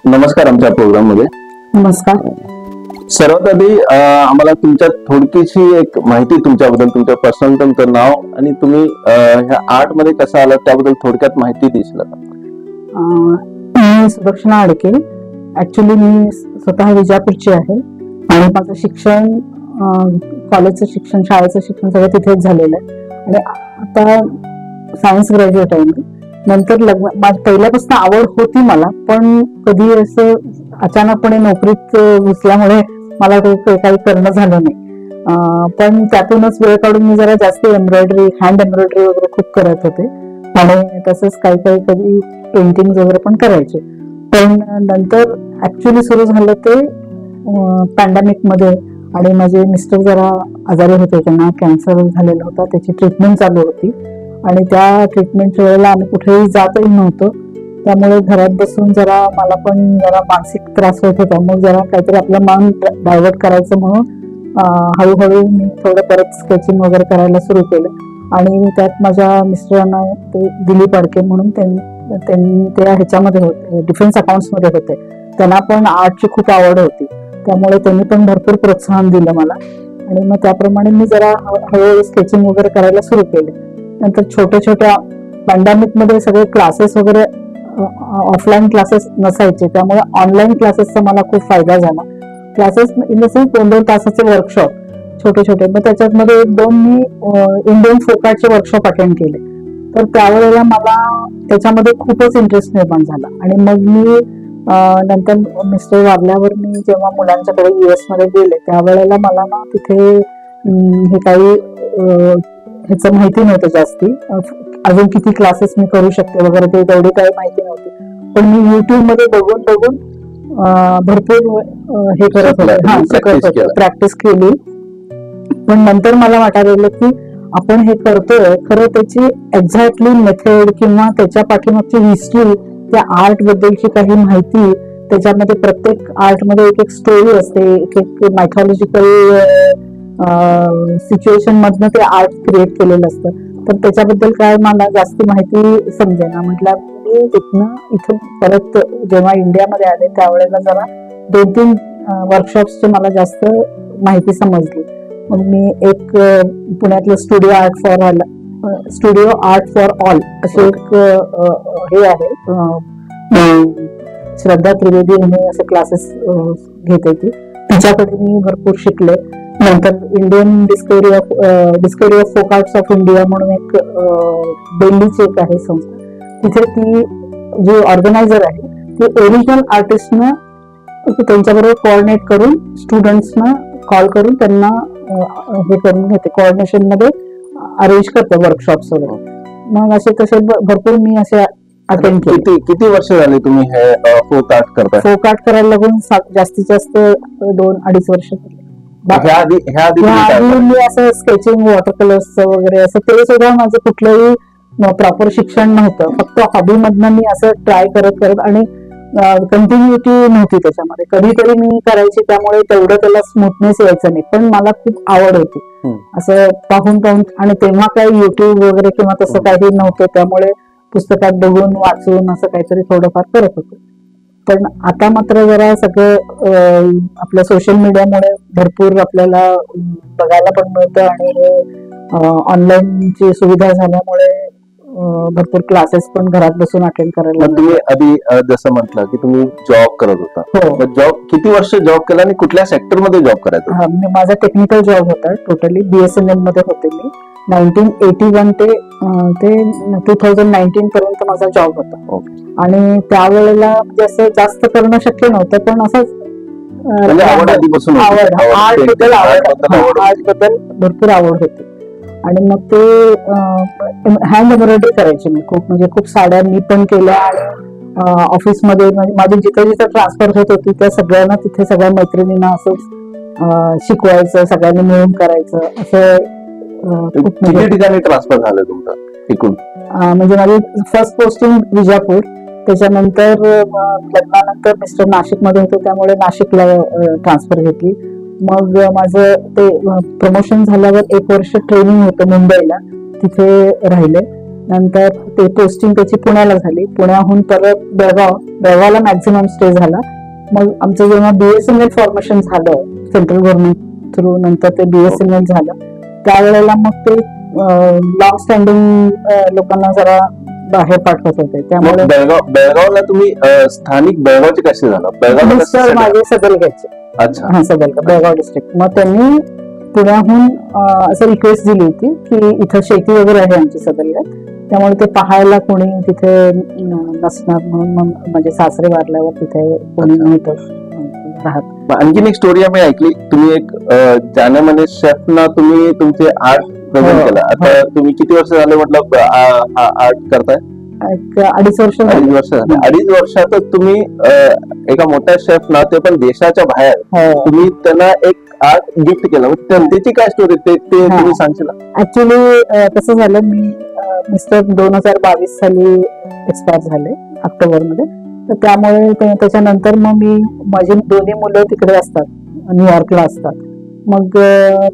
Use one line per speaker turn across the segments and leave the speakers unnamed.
नमस्कार आमच्या प्रोग्राम मध्ये.
नमस्कार.
सर्वात आधी आम्हाला तुमच्या थोडकीशी एक माहिती तुमच्याबद्दल, तुमच्या पर्सनल, तुमचं नाव आणि तुम्ही ह्या आर्ट मध्ये कसं आलात त्याबद्दल थोडक्यात माहिती देशील का?
मी सुदक्षिणा अडके. ऍक्च्युली मी स्वतः विजापूरची आहे आणि माझं शिक्षण, कॉलेजचं शिक्षण, शाळेचं शिक्षण सगळं तिथेच झालेलं आहे आणि आता सायन्स ग्रॅज्युएट आहे मी. नंतर पहिल्यापासून आवड होती मला, पण कधी असं अचानकपणे नोकरीत घुसल्यामुळे मला ते काही करणं झालं नाही. पण त्यातूनच वेळ काढून मी जरा जास्त एम्ब्रॉयडरी, हँड एम्ब्रॉयडरी वगैरे खूप करत होते आणि तसंच काही काही कधी पेंटिंग वगैरे पण करायचे. पण नंतर ऍक्च्युली सुरू झालं ते पॅन्डेमिक मध्ये आणि माझे मिस्टर जरा आजारी होते, त्यांना कॅन्सर झालेला होता, त्याची ट्रीटमेंट चालू होती आणि त्या ट्रीटमेंटच्या वेळेला आम्ही कुठेही जातही नव्हतो. त्यामुळे घरात बसून जरा मला पण जरा मानसिक त्रास होत होता. मग जरा काहीतरी आपलं मन डायव्हर्ट करायचं म्हणून हळूहळू मी थोडं परत स्केचिंग वगैरे करायला सुरू केलं आणि त्यात माझ्या मिस्टरांना ते दिलीप अडके म्हणून त्यांनी त्या ह्याच्यामध्ये होते, डिफेन्स अकाउंट्स मध्ये होते. त्यांना पण आर्टची खूप आवड होती, त्यामुळे त्यांनी पण भरपूर प्रोत्साहन दिलं मला आणि मग त्याप्रमाणे मी जरा हळूहळू स्केचिंग वगैरे करायला सुरू केले. नंतर छोट्या छोट्या पॅन्डेमिक मध्ये सगळे क्लासेस वगैरे, ऑफलाईन क्लासेस नसायचे, त्यामुळे ऑनलाईन क्लासेसचा मला खूप फायदा झाला. क्लासेस इन द सेन्स 2-2 तासाचे वर्कशॉप छोटे छोटे. मग त्याच्यामध्ये 1-2 मी इंडियन फोक आर्टचे वर्कशॉप अटेंड केले. तर त्यावेळेला मला त्याच्यामध्ये खूपच इंटरेस्ट निर्माण झाला आणि मग मी नंतर मिस्टर वारल्यावर मी जेव्हा मुलांच्याकडे US मध्ये गेले त्यावेळेला मला ना तिथे हे काही ह्याचं माहिती नव्हतं जास्ती, अजून किती क्लासेस मी करू शकते वगैरे ते तेवढी काही माहिती नव्हती. पण मी युट्यूब मध्ये बघून बघून भरपूर हे करत होते, प्रॅक्टिस केली. पण नंतर मला वाटायला लागलं की आपण हे करतोय खरं, त्याची एक्झॅक्टली मेथड किंवा त्याच्या पाठीमागची हिस्ट्री, त्या आर्ट बद्दलची काही माहिती, त्याच्यामध्ये प्रत्येक आर्ट मध्ये एक एक स्टोरी असते, एक एक मायथॉलॉजिकल सिच्युएशन मधनं ते आर्ट क्रिएट केलेलं असतं. तर त्याच्याबद्दल काय मला जास्त माहिती समजेना. म्हटलं मी तिथनं इथून परत जेव्हा इंडियामध्ये आले त्यावेळेला जरा 2-3 वर्कशॉप्सची मला जास्त माहिती समजली. मग मी एक पुण्यातलं स्टुडिओ आर्ट फॉर ऑल असे एक हे आहे, श्रद्धा त्रिवेदी यांनी असे क्लासेस घेते ती, तिच्याकडे मी भरपूर शिकले. नंतर Indian discovery of folk arts of India म्हणून एक दिल्लीची एक आहे संस्था, तिथे ती जी ऑर्गनायझर आहे ती ओरिजिनल आर्टिस्टना त्यांच्याबरोबर कोऑर्डिनेट करून स्टुडंट्सना कॉल करून त्यांना हे करून घेते, कोऑर्डिनेशन मध्ये अरेंज करते वर्कशॉप्स वगैरे. मग असे तसे भरपूर मी असे अटेंड केले.
किती वर्ष झाली तुम्ही हे फोक आर्ट करताय?
फोक आर्ट करायला लागून जास्तीत जास्त 2-2.5 वर्ष झाली. मी असं स्केचिंग, वॉटर कलर्स वगैरे असं ते सुद्धा माझं कुठलंही प्रॉपर शिक्षण नव्हतं, फक्त हॉबी मधनं मी असं ट्राय करत करत आणि कंटिन्युटी नव्हती त्याच्यामध्ये. कधीतरी मी करायची, त्यामुळे तेवढं त्याला स्मूथनेस यायचं नाही, पण मला खूप आवड होती असं पाहून पाहून. आणि तेव्हा काही युट्यूब वगैरे किंवा तसं काही नव्हतं, त्यामुळे पुस्तकात बघून वाचून असं काहीतरी थोडंफार करत होतो. पण आता मात्र जरा सगळं आपल्या सोशल मीडियामुळे भरपूर आपल्याला बघायला पण मिळतं आणि ऑनलाईनची सुविधा झाल्यामुळे भरपूर क्लासेस पण घरात बसून अटेंड करायला.
तुम्ही आधी जसं म्हटलं की तुम्ही जॉब करत होता, जॉब किती वर्ष जॉब केला आणि कुठल्या सेक्टर मध्ये जॉब करायचा?
माझा टेक्निकल जॉब होता, टोटली BSNL मध्ये होते मी. 1981 ते 2019 पर्यंत माझा जॉब होता. आणि त्यावेळेला जसं जास्त करणं शक्य नव्हतं, पण असंच आर्ट बद्दल भरपूर आवड होती. आणि मग ते हँड एम्ब्रॉयडरी करायची मी खूप, म्हणजे खूप साड्या मी पण केल्या. आणि ऑफिसमध्ये माझी जिथं जिथं ट्रान्सफर होत होती त्या सगळ्यांना, तिथे सगळ्या मैत्रिणींना असंच शिकवायचं, सगळ्यांनी मिळून करायचं. असं
किती ठिकाणी ट्रान्सफर झालं तुमचं एकूण?
म्हणजे माझी फर्स्ट पोस्टिंग विजापूर, त्याच्यानंतर लग्नानंतर मिस्टर नाशिक मध्ये होते, त्यामुळे नाशिकला ट्रान्सफर घेतली. मग माझं ते प्रमोशन झाल्यावर 1 वर्ष ट्रेनिंग होतं मुंबईला, तिथे राहिले. नंतर ते पोस्टिंग त्याची पुण्याला झाली, पुण्याहून परत बेळगावला मॅक्झिमम स्टे झाला. मग आमचं जेव्हा BSNL फॉर्मेशन झालं सेंट्रल गव्हर्नमेंट थ्रू, नंतर ते BSNL झालं, त्यावेळेला मग ते लॉंग स्टँडिंग लोकांना जरा बाहेर पाठवत होते. त्यामुळे
बेळगावला तुम्ही स्थानिक बेळगावचे कसे झाला? बेळगाव
मिस्टर माझे सदलग्याचे,
अच्छा,
हा सदलगा बेळगाव डिस्ट्रिक्ट. मग त्यांनी पुण्याहून असं रिक्वेस्ट दिली होती की इथं शेती वगैरे आहे आमची सदलग्यात, त्यामुळे ते पाहायला कोणी तिथे नसणार म्हणून मग माझे सासरे वारल्यावर तिथे कोणी नव्हतं राहत.
आणखीन एक स्टोरी आम्ही ऐकली, तुम्ही एक जाण्यामाने शेफना तुम्ही तुमचे आर्ट प्रेझेंट केला. आता तुम्ही किती वर्ष झाले म्हटलं आर्ट करताय?
2.5 वर्ष.
2.5 वर्ष झाले. 2.5 वर्षातच तुम्ही एका मोठ्या शेफना, ते पण देशाच्या बाहेर, तुम्ही त्यांना एक आर्ट गिफ्ट केलं. त्याची काय स्टोरी ते तुम्ही सांगशील?
ऍक्च्युली कसं झालं, मी मिस्टर 2022 साली एक्सपायर झाले ऑक्टोबरमध्ये. तर त्यामुळे त्याच्यानंतर मग माझी दोन्ही मुलं तिकडे असतात, न्यूयॉर्कला असतात. मग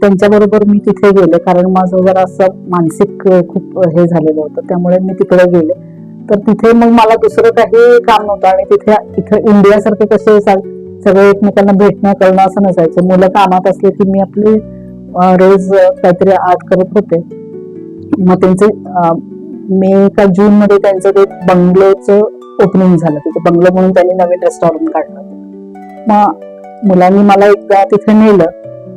त्यांच्याबरोबर मी तिथे गेले, कारण माझं जरा असं मानसिक खूप हे झालेलं होतं, त्यामुळे मी तिकडे गेले. तर तिथे मग मला दुसरं काही काम नव्हतं, आणि इथं इंडियासारखे कसे सगळे एकमेकांना भेटणं करणं असं नसायचं. मुलं कामात असले की मी आपली रोज काहीतरी आर्ट करत होते. मग त्यांचे मे का जून मध्ये त्यांचं ते बंगलोचं ओपनिंग झालं. तिथे बंगलो म्हणून त्यांनी नवीन रेस्टॉरंट काढलं. मग मुलांनी मला एकदा तिथे नेलं.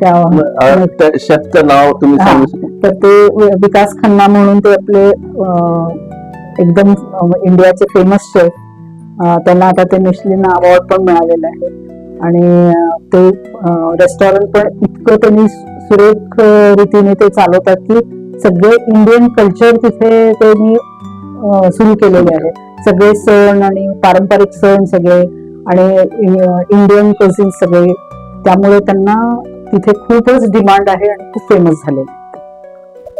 त्या शेफचं नाव तुम्ही सांगू शकता?
तर ते विकास खन्ना म्हणून ते आपले एकदम इंडियाचे फेमस शेफ, त्यांना आता ते मिशेलिन अवॉर्ड पण मिळालेलं आहे. आणि ते रेस्टॉरंट पण इतकं त्यांनी सुरेख रीतीने ते चालवतात की सगळे इंडियन कल्चर तिथे त्यांनी सुरू केलेले आहे. सगळे सण आणि पारंपरिक सण सगळे, आणि इंडियन क्युझिन सगळे, त्यामुळे त्यांना तिथे खूपच डिमांड आहे आणि खूप फेमस झाले.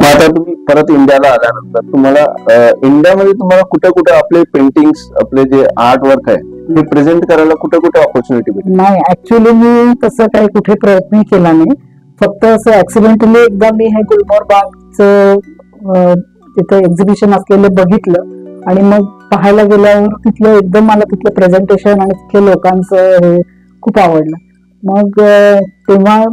आता तुम्ही परत इंडियाला आल्यानंतर तुम्हाला इंडियामध्ये तुम्हाला कुठे कुठे आपले पेंटिंग्स, आपले जे आर्ट वर्क आहे ते प्रेझेंट करायला कुठे कुठे ऑपॉर्च्युनिटी भेटली?
नाही, ऍक्च्युली मी तसं काही कुठे प्रयत्न केला नाही. फक्त असं ऍक्सिडेंटली एकदा मी हे गुलमोहर बागचं तिथे एक्झिबिशन असलेलं बघितलं, आणि मग पाहायला गेल्यावर तिथलं एकदम मला तिथलं प्रेझेंटेशन आणि तिथल्या लोकांचं हे खूप आवडलं. मग तेव्हा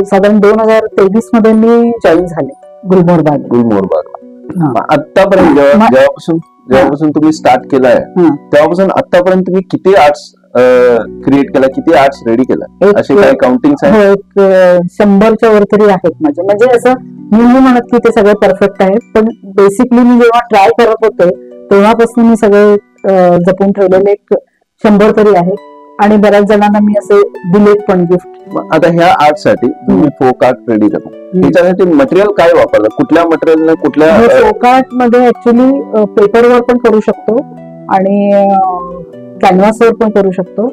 साधारण 2023 मध्ये मी जॉईन झाले गुलमोहर बाग.
आतापर्यंत जेव्हापासून तुम्ही स्टार्ट केलाय तेव्हापासून आतापर्यंत तुम्ही किती आर्ट्स क्रिएट केला, किती आर्ट्स रेडी केला, असे काही काउंटिंग आहे?
एक 100च्या वर तरी आहेत माझे. म्हणजे असं मी म्हणत की ते सगळे परफेक्ट आहेत, पण बेसिकली मी जेव्हा ट्राय करत होते तेव्हापासून मी सगळे जपून ठेवलेले एक 100 तरी आहेत. आणि बऱ्याच जणांना मी असे दिलेत पण गिफ्ट.
आता ह्या आर्ट साठी तुम्ही फोक आर्ट रेडी करता, त्याच्यासाठी मटेरियल काय वापरलं? कुठल्या मटेरियल? कुठल्या?
फोक आर्ट मध्ये ऍक्च्युली पेपरवर पण करू शकतो आणि कॅनव्हासवर पण करू शकतो.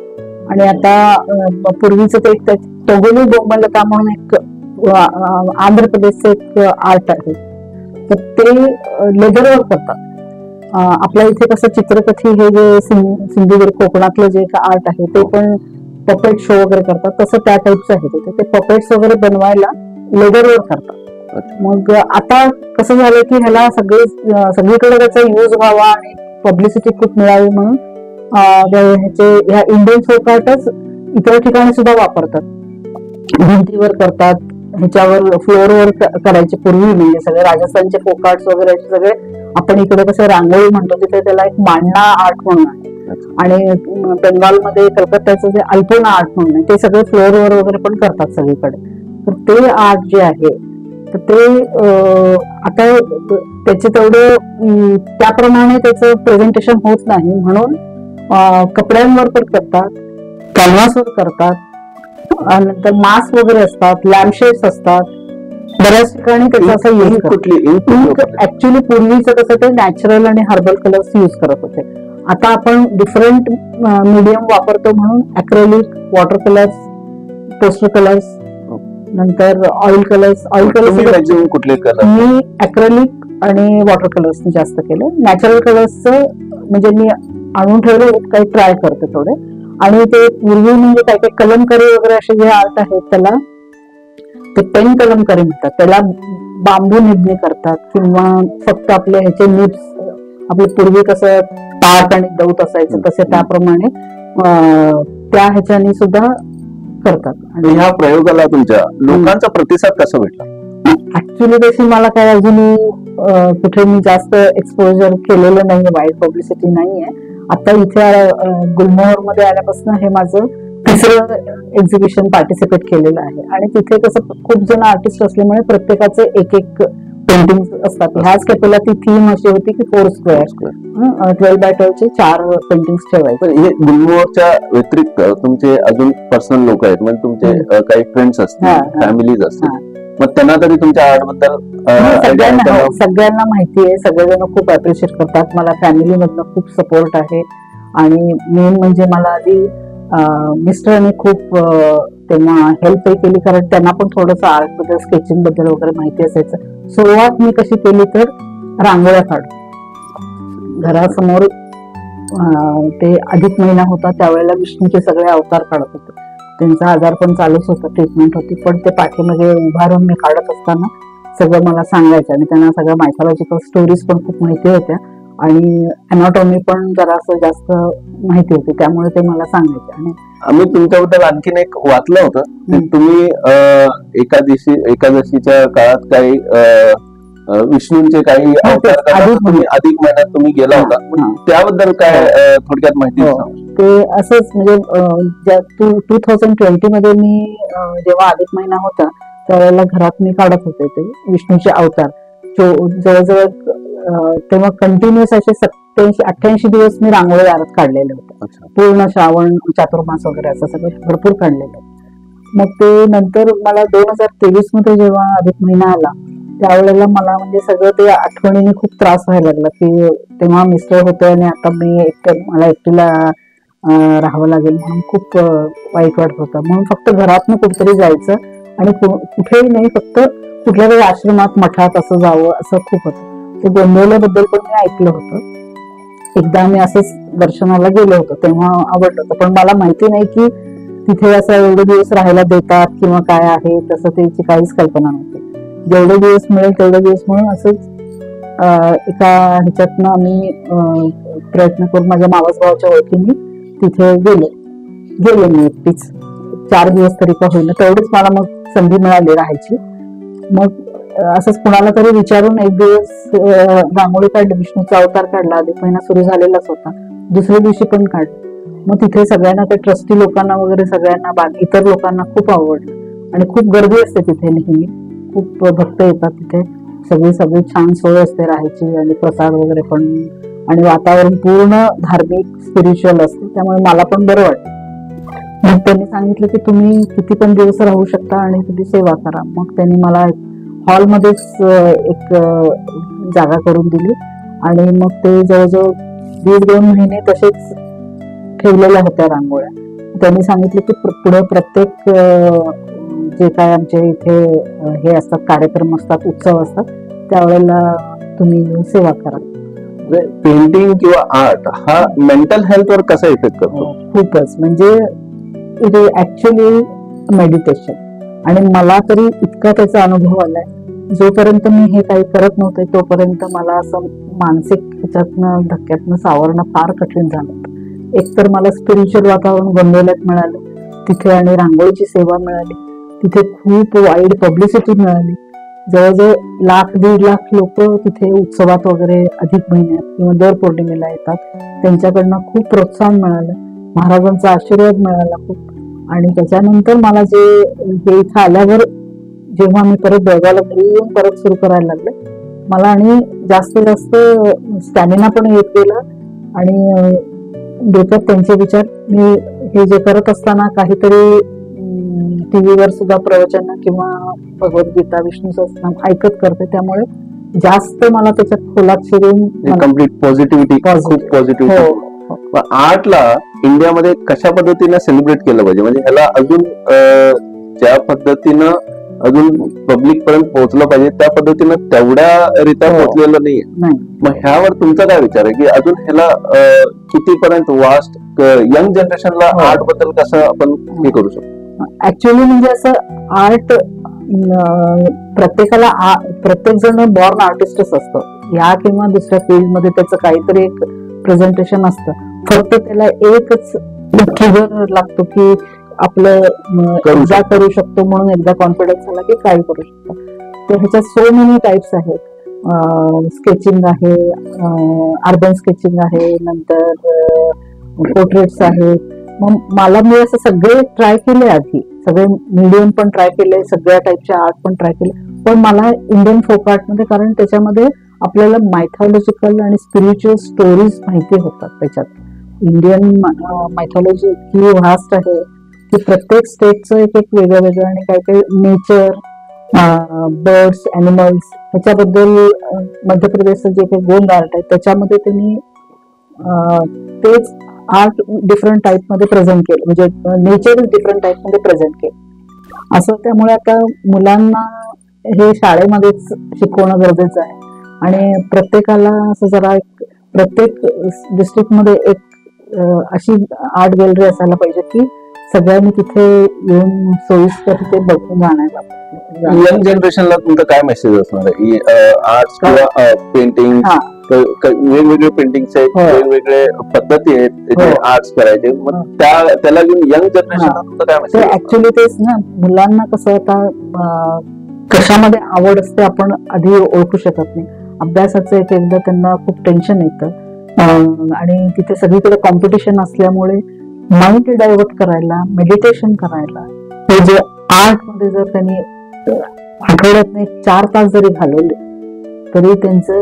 आणि आता पूर्वीच ते तोगोली बोंबलता म्हणून एक आंध्र प्रदेशचं एक आर्ट आहे, तर ते लेदरवर करतात. आपल्या इथे कसं चित्रकथी हे जे सिंधुदुर्ग कोकणातलं जे आर्ट आहे ते पण पपेट शो वगैरे करतात, तसं त्या टाईपचं आहे तिथे. ते पपेट्स वगैरे बनवायला लेदरवर करतात. मग आता कसं झालं की ह्याला सगळीकडे त्याचा यूज व्हावा आणि पब्लिसिटी खूप मिळावी म्हणून ह्या इंडियन फोक आर्टच इतर ठिकाणी सुद्धा वापरतात. भिंतीवर करतात, ह्याच्यावर फ्लोअरवर करायचे पूर्वी. म्हणजे सगळे राजस्थानचे फोक आर्ट्स वगैरे सगळे आपण इकडे कसं रांगोळी म्हणतो, तिथे त्याला एक मांडणा आर्ट म्हणून आहे. आणि बेंगालमध्ये कलकत्त्याचं जे अल्पोना आर्ट म्हणून आहे, ते सगळे फ्लोअरवर वगैरे पण करतात सगळीकडे. तर ते आर्ट जे आहे तर ते आता त्याचे तेवढं त्याप्रमाणे त्याचं प्रेझेंटेशन होत नाही, म्हणून कपड्यांवर पण करतात, कॅनव्हासवर करतात, नंतर मास्क वगैरे असतात, लॅम्पशेड्स असतात. बऱ्याच ठिकाणी त्याचा असा यूज ऍक्च्युली पूर्वीचं कसं ते नॅचरल आणि हर्बल कलर्स यूज करत होते. आता आपण डिफरंट मीडियम वापरतो, म्हणून acrylic, water colours, poster colours, नंतर ऑइल कलर्स.
कुठले कलर?
मी अॅक्रेलिक आणि वॉटर कलर्स जास्त केलं. नॅचरल कलर्सचं म्हणजे मी आणून ठेवले, काही ट्राय करते थोडे. आणि ते पूर्वी म्हणजे काही कलमकारी वगैरे असे जे आर्ट आहेत त्याला ते पेन कलमकारी म्हणतात. त्याला बांबू निबणे करतात किंवा फक्त आपले ह्याचे निब्स, आपले पूर्वी कसं ताट आणि दौत असायचं तसे त्याप्रमाणे त्या ह्याच्याने सुद्धा करतात.
आणि ह्या प्रयोगाला तुमच्या लोकांचा प्रतिसाद कसा भेटला?
ऍक्च्युली तशी मला काय अजून कुठे मी जास्त एक्सपोजर केलेलं नाहीये, वाईड पब्लिसिटी नाहीये. आता इथे गुलमोहर मध्ये आल्यापासून हे माझं तिसरं एक्झिबिशन पार्टिसिपेट केलेलं आहे. आणि तिथे कसं खूप जण आर्टिस्ट असल्यामुळे प्रत्येकाचे एक एक पेंटिंग असतात. ह्याच केपेला ती थीम अशी होती की 4 स्क्वेअर 12x12 चे 4 पेंटिंग्स ठेवायचे.
पण हे गुलमोहरच्या व्यतिरिक्त तुमचे अजून पर्सनल लोक आहेत, म्हणजे तुमचे काही फ्रेंड्स असतील, फॅमिलीज असतील, मग त्यांना तरी तुमच्या आर्ट बद्दल
सगळ्यांना माहिती आहे. सगळेजण खूप अप्रिशिएट करतात. मला फॅमिली मधनं खूप सपोर्ट आहे. आणि मेन म्हणजे मला आधी मिस्टरांनी खूप तेव्हा हेल्पही केली, कारण त्यांना पण थोडंसं आर्ट बद्दल, स्केचिंग बद्दल वगैरे माहिती असायचं. सुरुवात मी कशी केली तर रांगोळ्या काढून घरासमोर, ते अधिक महिना होता त्यावेळेला विष्णूचे सगळे अवतार काढत होते. त्यांचा आजार पण चालूच होता, ट्रीटमेंट होती, पण ते पाठीमागे उभारून मी काढत असताना सगळं मला सांगायचं. आणि त्यांना सगळं मायथॉलॉजिकल स्टोरीज पण खूप माहिती होत्या आणि अनाटॉमी पण जरासं जास्त माहिती होती, त्यामुळे ते मला सांगायचे. आणि
आम्ही तुमच्याबद्दल आणखीन एक वाचलं होतं की तुम्ही एकादशीच्या काळात काही विष्णूंचे काही अवतार करताना तुम्ही अधिक महिन्यात तुम्ही गेला होता, त्याबद्दल काय थोडक्यात माहिती सांगा?
ते असंच म्हणजे 2020 मध्ये मी जेव्हा अधिक महिना होता त्यावेळेला घरात मी काढत होते ते विष्णूचे अवतार. जवळजवळ तेव्हा कंटिन्युअस असे 87-88 दिवस मी रांगोळी आरत काढलेले होते. पूर्ण श्रावण चातुर्मास वगैरे असं सगळं भरपूर काढलेलं. मग ते नंतर मला 2023 मध्ये जेव्हा अधिक महिना आला त्यावेळेला मला म्हणजे सगळं ते आठवणीने खूप त्रास व्हायला लागला की तेव्हा मिस्टर होते आणि आता मला एकटीला राहावं लागेल म्हणून खूप वाईट वाटत होतं. म्हणून फक्त घरातनं कुठेतरी जायचं आणि कुठेही नाही, फक्त कुठल्या तरी आश्रमात, मठात असं जावं असं खूप होतं. ते गोंधळल्याबद्दल पण मी ऐकलं होतं. एकदा मी असंच दर्शनाला गेलो होतो तेव्हा आवडलं होतं, पण मला माहिती नाही की तिथे असं एवढे दिवस राहायला देतात किंवा काय आहे, तसं त्याची काहीच कल्पना नव्हती. जेवढे दिवस मिळेल तेवढे दिवस म्हणून असंच एका ह्याच्यातनं आम्ही प्रयत्न करून माझ्या मावस भावाच्या ओळखीने तिथे गेले मी एकटीच 4 दिवस तरी का होईना, तेवढीच मला मग संधी मिळाली राहायची. मग असंच कुणाला तरी विचारून एक दिवस रांगोळी काढली, विष्णूचा अवतार काढला. अधिक महिना सुरू झालेलाच होता, दुसऱ्या दिवशी पण काढला. मग तिथे सगळ्यांना, ते ट्रस्टी लोकांना वगैरे सगळ्यांना, इतर लोकांना खूप आवडलं आणि खूप गर्दी असते तिथे नेहमी, खूप भक्त येतात तिथे. सगळी छान सोय असते राहायची आणि प्रसाद वगैरे पण, आणि वातावरण पूर्ण धार्मिक स्पिरिच्युअल असते, त्यामुळे मला पण बरं वाटतं. मग त्यांनी सांगितलं की तुम्ही किती पण दिवस राहू शकता आणि तुम्ही सेवा करा. मग त्यांनी मला हॉलमध्येच एक जागा करून दिली आणि मग ते जवळजवळ 1.5-2 महिने तसेच ठेवलेल्या होत्या रांगोळ्या. त्यांनी सांगितलं की पुढे प्रत्येक जे काय आमच्या इथे हे असतात, कार्यक्रम असतात, उत्सव असतात, त्यावेळेला तुम्ही सेवा करा.
पेंटिंग किंवा आर्ट हा मेंटल हेल्थ वर कसा इफेक्ट करतो?
खूपच, म्हणजे इट इज ऍक्च्युली मेडिटेशन. आणि मला तरी इतका त्याचा अनुभव आलाय, जोपर्यंत मी हे काही करत नव्हते तोपर्यंत मला असं मानसिक ह्याच्यातनं धक्क्यातनं सावरणं फार कठीण झालं. एकतर मला स्पिरिच्युअल वातावरण गोंदिवल्यात मिळालं तिथे आणि रांगोळीची सेवा मिळाली, तिथे खूप वाईड पब्लिसिटी मिळाली. जवळजवळ 1-1.5 लाख लोक तिथे उत्सवात वगैरे अधिक महिन्यात किंवा दर पौर्णिमेला येतात. त्यांच्याकडनं खूप प्रोत्साहन मिळालं, महाराजांचा आशीर्वाद मिळाला खूप. आणि त्याच्यानंतर मला जे हे इथं आल्यावर जेव्हा मी परत बेळगावला घरी येऊन परत सुरू करायला लागले, मला आणि जास्त स्टॅमिना पण येत गेलं. आणि डोक्यात त्यांचे विचार, मी हे जे करत असताना काहीतरी टीव्हीवर सुद्धा प्रवचन किंवा भगवद्गीता, विष्णू सहस्त्रनाम ऐकत करते, त्यामुळे जास्त मला त्याच्यात खोलात शिरून
कम्प्लीट पॉझिटिव्हिटी, खूप पॉझिटिव्हिटी. आर्टला इंडियामध्ये कशा पद्धतीने सेलिब्रेट केलं पाहिजे, म्हणजे ह्याला अजून ज्या पद्धतीनं अजून पब्लिक पर्यंत पोहोचलं पाहिजे त्या पद्धतीनं तेवढ्या रीत्या पोहोचलेलं नाहीये. मग ह्यावर तुमचा काय विचार आहे की अजून ह्याला कितीपर्यंत वास्ट यंग जनरेशनला आर्ट बद्दल कसं आपण हे करू शकतो?
ऍक्च्युअली म्हणजे असं आर्ट प्रत्येकाला प्रत्येक जण बॉर्न आर्टिस्टच असतं, या किंवा दुसऱ्या फील्डमध्ये त्याचं काहीतरी एक प्रेझेंटेशन असतं. फक्त त्याला एकच ट्रिगर लागतो की आपलं एकदा करू शकतो म्हणून, एकदा कॉन्फिडन्स आला की काही करू शकतो. तर ह्याच्यात सो मेनी टाइप्स आहेत. स्केचिंग आहे, अर्बन स्केचिंग आहे, नंतर पोर्ट्रेट्स आहेत. मग मी असं सगळे ट्राय केले आधी, सगळे मीडियम पण ट्राय केले, सगळ्या टाईपचे आर्ट पण ट्राय केले. पण मला इंडियन फोक आर्ट मध्ये, कारण त्याच्यामध्ये आपल्याला मायथॉलॉजिकल आणि स्पिरिच्युअल स्टोरीज माहिती होतात. त्याच्यात इंडियन मायथॉलॉजी इतकी व्हास्ट आहे की प्रत्येक स्टेटचं एक एक वेगळं वेगळं, आणि काही काही नेचर, बर्ड्स, ॲनिमल्स ह्याच्याबद्दल मध्य प्रदेशचं जे काही गोंड आर्ट आहे त्याच्यामध्ये त्यांनी तेच आर्ट डिफरंट टाईप मध्ये प्रेझेंट केलं, म्हणजे नेचर डिफरंट टाईप मध्ये प्रेझेंट केलं असं. त्यामुळे आता मुलांना हे शाळेमध्येच शिकवणं गरजेचं आहे. आणि प्रत्येकाला असं जरा प्रत्येक डिस्ट्रिक्ट मध्ये एक अशी आर्ट गॅलरी असायला पाहिजे की सगळ्यांनी तिथे येऊन सोयीस्कर ते बघून जाण्याला.
यंग जनरेशनला तुमचा काय मेसेज असणार आहे? आर्ट्स किंवा पेंटिंग, वेगवेगळे पेंटिंग्स आहेत, वेगवेगळे पद्धती आहेत आर्ट्स करायचे, मग त्याला घेऊन यंग जनरेशनला तुमचा काय मेसेज?
ऍक्च्युली तेच ना, मुलांना कसं आता कशामध्ये आवड असते आपण आधी ओळखू शकत नाही. अभ्यासाचं एक एकदा त्यांना खूप टेन्शन येतं आणि तिथे सगळीकडे कॉम्पिटिशन असल्यामुळे माइंड डायव्हर्ट करायला, मेडिटेशन करायला, हे जे आर्ट मध्ये जर त्यांनी आठवड्यात 4 तास जरी घालवले तरी त्यांच्या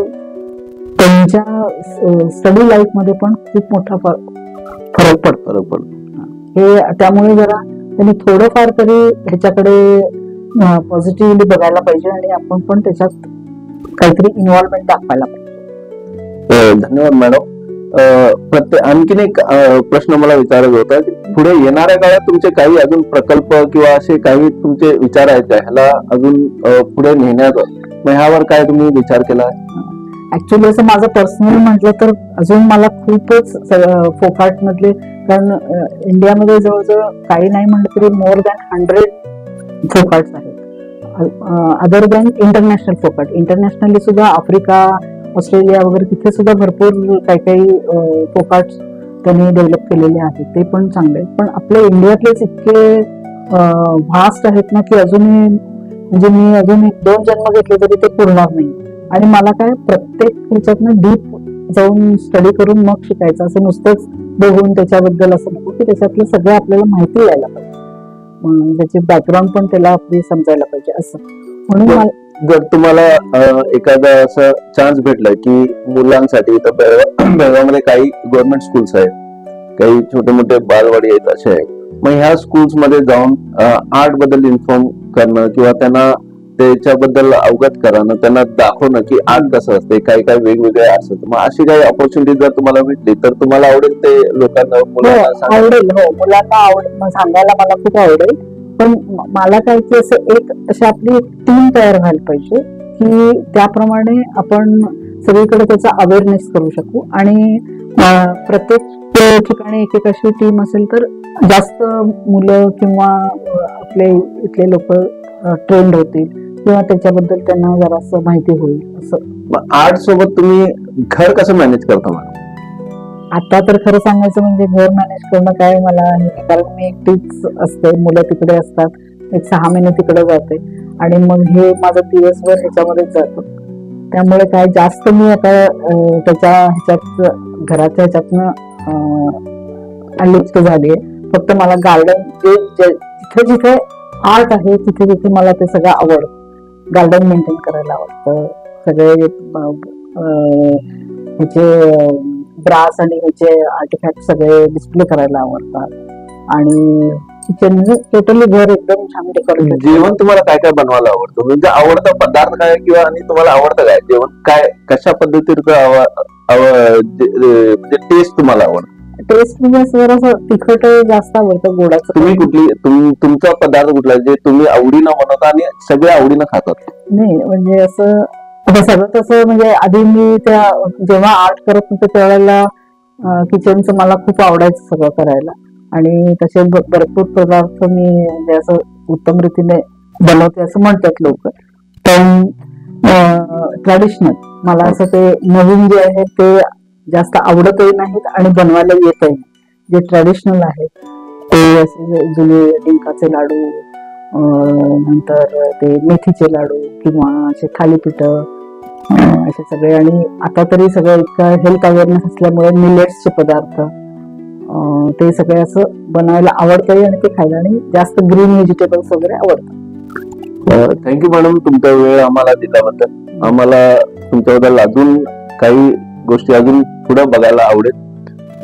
स्टडी लाईफ मध्ये पण खूप मोठा फरक पडतो. हे त्यामुळे जरा त्यांनी थोडंफार तरी ह्याच्याकडे पॉझिटिव्हली बघायला पाहिजे आणि आपण पण त्याच्यात काहीतरी इन्व्हॉल्वमेंट दाखवायला पाहिजे.
धन्यवाद मॅडम. आणखीन एक प्रश्न मला विचारायचा होता, पुढे येणाऱ्या काळात तुमचे काही अजून प्रकल्प किंवा असे काही तुमचे विचार आहेत का ह्याला अजून पुढे नेण्याचा? मग ह्यावर काय तुम्ही विचार केला?
ऍक्च्युली असं माझं पर्सनली म्हटलं तर अजून मला खूपच फोक आर्ट मधले, कारण इंडियामध्ये जवळजवळ काही नाही म्हटलं तरी मोर दॅन 100 फोक आर्ट्स आहेत, other than international folk art. Internationally सुद्धा आफ्रिका, ऑस्ट्रेलिया वगैरे तिथे सुद्धा भरपूर काही काही फोक आर्ट्स त्यांनी डेव्हलप केलेले आहेत, ते पण चांगले आहेत. पण आपल्या इंडियातलेच इतके व्हास्ट आहेत ना की अजूनही, म्हणजे मी अजून 1-2 जन्म घेतले तरी ते पुरणार नाही. आणि मला काय प्रत्येक ह्याच्यातनं डीप जाऊन स्टडी करून मग शिकायचं, असं नुसतंच बघून त्याच्याबद्दल असं नको की त्याच्यातलं सगळं आपल्याला माहिती यायला पाहिजे, त्याची बॅकग्राऊंड पण त्याला आपली समजायला पाहिजे असं. म्हणून
जर तुम्हाला एखादा असा चान्स भेटला की मुलांसाठी, तर बेळगावमध्ये काही गव्हर्नमेंट स्कूल्स आहेत, काही छोटे मोठे बालवाडी आहेत, असे आहेत, मग ह्या स्कूल्स मध्ये जाऊन आर्ट बद्दल इन्फॉर्म करणं किंवा त्यांना त्याच्याबद्दल अवगत करणं, त्यांना दाखवणं की आर्ट कसं असते, काही काही वेगवेगळे असतं, मग अशी काही ऑपॉर्च्युनिटी जर तुम्हाला भेटली तर तुम्हाला आवडेल ते लोकांना?
आवडेल, हो, मुलांना सांगायला मला खूप आवडेल. पण मला काय की असं अशी आपली टीम तयार व्हायला पाहिजे की त्याप्रमाणे आपण सगळीकडे त्याचा अवेअरनेस करू शकू. आणि प्रत्येक ठिकाणी एक अशी टीम असेल तर जास्त मुलं किंवा आपले इथले लोक ट्रेंड होतील किंवा त्याच्याबद्दल त्यांना जरासं माहिती होईल असं.
आर्ट सोबत तुम्ही घर कसं मॅनेज करता?
आता तर खरं सांगायचं म्हणजे घर मॅनेज करणं काय मला, कारण मी एकटीच असते, मुलं तिकडे असतात, 6 महिने तिकडे जाते आणि मग हे माझं दिवसभर ह्याच्यामध्येच जातं. त्यामुळे काय जास्त मी आता त्याच्या ह्याच्यात घराच्या ह्याच्यातनं अलिप्त झालीये. फक्त मला गार्डन जिथे जिथे आर्ट आहे तिथे तिथे मला ते सगळं आवडतं. गार्डन मेंटेन करायला आवडतं, सगळे ह्याचे ब्रास आणि ह्याचे आर्टिफॅक्ट सगळे डिस्प्ले करायला आवडतात. आणि किचन म्हणजे टोटली घर एकदम छान डेकोरेट.
जेवण तुम्हाला काय काय बनवायला आवडतं? म्हणजे आवडता पदार्थ काय किंवा आणि तुम्हाला आवडतं काय जेवण? काय कशा पद्धतीचं म्हणजे टेस्ट तुम्हाला आवडतं?
टेस्ट म्हणजे असं जरासं तिखट जास्त आवडतं, गोडाचं.
तुम्ही तुमचा पदार्थ कुठला जे तुम्ही आवडीनं बनवता आणि सगळे आवडीनं खातात?
नाही म्हणजे असं सगळं तसं, म्हणजे आधी मी जेव्हा आर्ट करत होते त्यावेळेला किचनचं मला खूप आवडायचं सगळं करायला आणि तसे भरपूर पदार्थ मी म्हणजे असं उत्तम रीतीने बनवते असं म्हणतात लोक, पण ट्रॅडिशनल मला असं ते नवीन जे आहे ते जास्त आवडतही नाहीत आणि बनवायला येतही नाही. जे ट्रॅडिशनल आहेत ते असे जुने डिंकाचे लाडू, नंतर ते मेथीचे लाडू किंवा असे थालीपीठ, असे सगळे. आणि आता तरी सगळं इतकं हेल्थ अवेअरनेस असल्यामुळे मिलेट्सचे पदार्थ, ते सगळे असं बनवायला आवडतंय आणि ते खायला, आणि जास्त ग्रीन व्हेजिटेबल्स वगैरे आवडतात.
थँक्यू मॅडम, तुमचा वेळ आम्हाला दिल्याबद्दल. आम्हाला तुमच्याबद्दल अजून काही गोष्टी अजून पुढे बघायला आवडेल.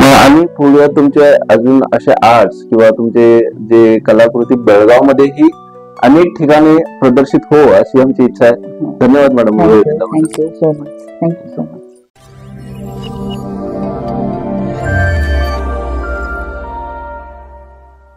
आणि पुढे तुमचे अजून असे आर्ट्स किंवा तुमचे जे कलाकृती बेळगाव मध्येही अनेक ठिकाणी प्रदर्शित हो अशी आमची इच्छा आहे. धन्यवाद मॅडम.
Thank you so much.